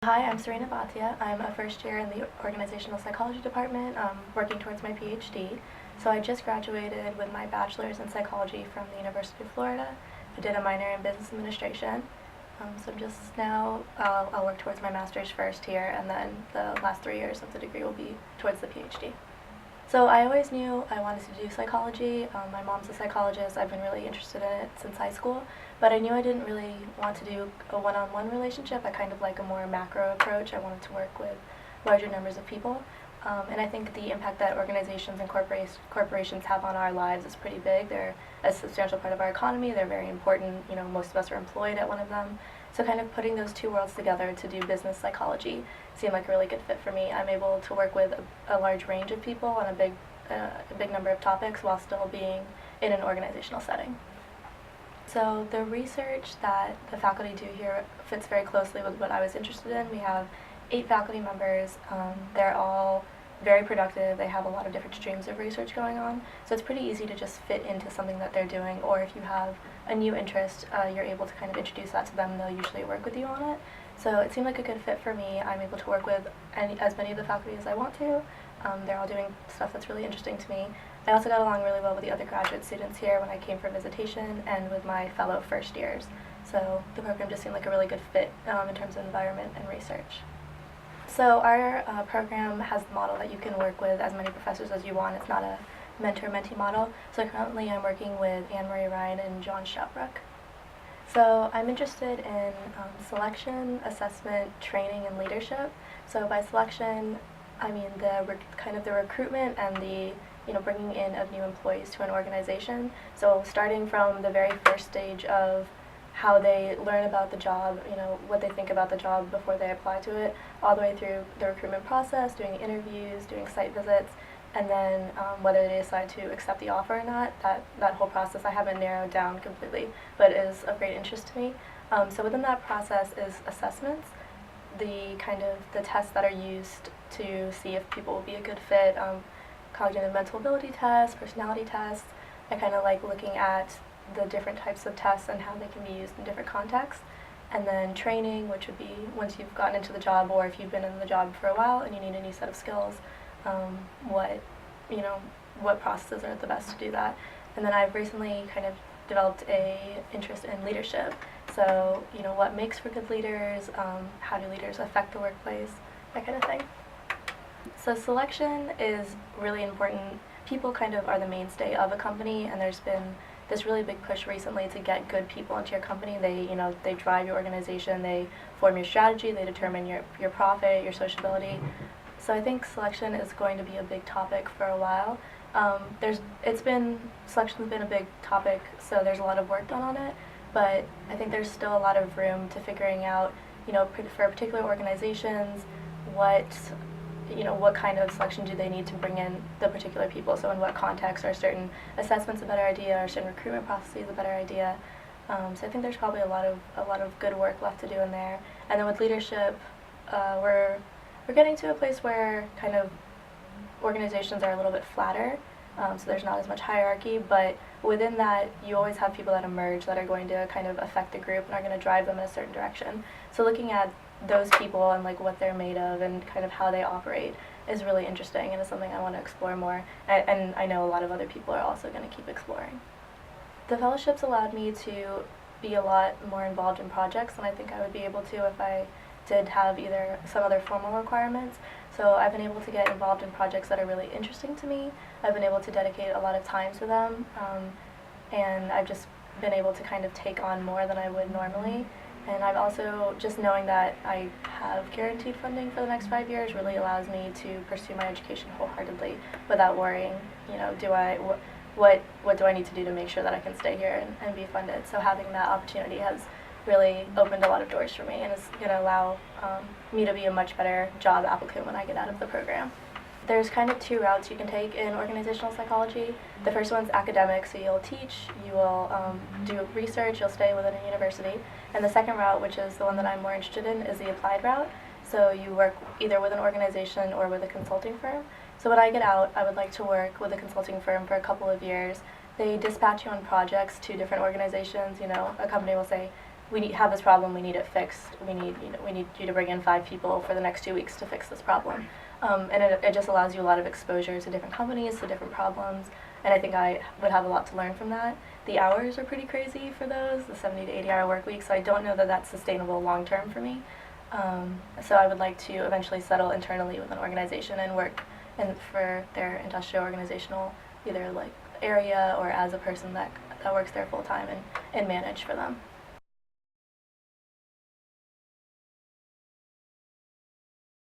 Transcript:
Hi, I'm Sarena Bhatia. I'm a first year in the organizational psychology department, working towards my PhD. So I just graduated with my bachelor's in psychology from the University of Florida. I did a minor in business administration. So just now I'll work towards my master's first here, and then the last 3 years of the degree will be towards the PhD. So I always knew I wanted to do psychology. My mom's a psychologist. I've been really interested in it since high school, but I knew I didn't really want to do a one-on-one relationship. I kind of like a more macro approach. I wanted to work with larger numbers of people. And I think the impact that organizations and corporations have on our lives is pretty big. They're a substantial part of our economy. They're very important. You know, most of us are employed at one of them. So kind of putting those two worlds together to do business psychology seemed like a really good fit for me. I'm able to work with a large range of people on a big number of topics while still being in an organizational setting. So the research that the faculty do here fits very closely with what I was interested in. We have 8 faculty members. They're all very productive. They have a lot of different streams of research going on. So it's pretty easy to just fit into something that they're doing, or if you have a new interest, you're able to kind of introduce that to them, and they'll usually work with you on it. So it seemed like a good fit for me. I'm able to work with as many of the faculty as I want to. They're all doing stuff that's really interesting to me. I also got along really well with the other graduate students here when I came for visitation, and with my fellow first years. So the program just seemed like a really good fit in terms of environment and research. So our program has the model that you can work with as many professors as you want. It's not a mentor-mentee model. So currently I'm working with Anne-Marie Ryan and John Schaubrook. So I'm interested in selection, assessment, training, and leadership. So by selection, I mean kind of the recruitment and the bringing in of new employees to an organization. So starting from the very first stage of how they learn about the job, what they think about the job before they apply to it, all the way through the recruitment process, doing interviews, doing site visits, and then whether they decide to accept the offer or not. That whole process I haven't narrowed down completely, but is of great interest to me. So within that process is assessments, the tests that are used to see if people will be a good fit, cognitive mental ability tests, personality tests. I kind of like looking at the different types of tests and how they can be used in different contexts. And then training, which would be once you've gotten into the job, or if you've been in the job for a while and you need a new set of skills, what processes are the best to do that. And then I've recently kind of developed a interest in leadership. So, what makes for good leaders, how do leaders affect the workplace, that kind of thing. So selection is really important. People kind of are the mainstay of a company, and there's been this really big push recently to get good people into your company. They drive your organization, they form your strategy, they determine your profit, your sociability. So I think selection is going to be a big topic for a while. Selection's been a big topic, so there's a lot of work done on it, but I think there's still a lot of room to figuring out, for particular organizations, what kind of selection do they need to bring in the particular people. So in what context are certain assessments a better idea, or certain recruitment processes a better idea. So I think there's probably a lot of good work left to do in there. And then with leadership, we're getting to a place where kind of organizations are a little bit flatter. So there's not as much hierarchy, but within that, you always have people that emerge that are going to kind of affect the group and are going to drive them in a certain direction. So looking at those people and what they're made of and kind of how they operate is really interesting, and is something I want to explore more, and I know a lot of other people are also going to keep exploring. The fellowships allowed me to be a lot more involved in projects than I think I would be able to if I did have either some other formal requirements. So I've been able to get involved in projects that are really interesting to me. I've been able to dedicate a lot of time to them, and I've just been able to kind of take on more than I would normally. And I've also, just knowing that I have guaranteed funding for the next 5 years really allows me to pursue my education wholeheartedly without worrying, what do I need to do to make sure that I can stay here and be funded. So having that opportunity has really opened a lot of doors for me, and is going to allow me to be a much better job applicant when I get out of the program. There's kind of 2 routes you can take in organizational psychology. The first one's academic, so you'll teach, you will do research, you'll stay within a university. And the second route, which is the one that I'm more interested in, is the applied route. So you work either with an organization or with a consulting firm. So when I get out, I would like to work with a consulting firm for a couple of years. They dispatch you on projects to different organizations. A company will say, have this problem, we need it fixed, we need you to bring in 5 people for the next 2 weeks to fix this problem. And it just allows you a lot of exposure to different companies, to different problems, and I think I would have a lot to learn from that. The hours are pretty crazy for those, the 70 to 80 hour work week, so I don't know that that's sustainable long term for me. So I would like to eventually settle internally with an organization and work for their industrial organizational either like area or as a person that works there full time and manage for them.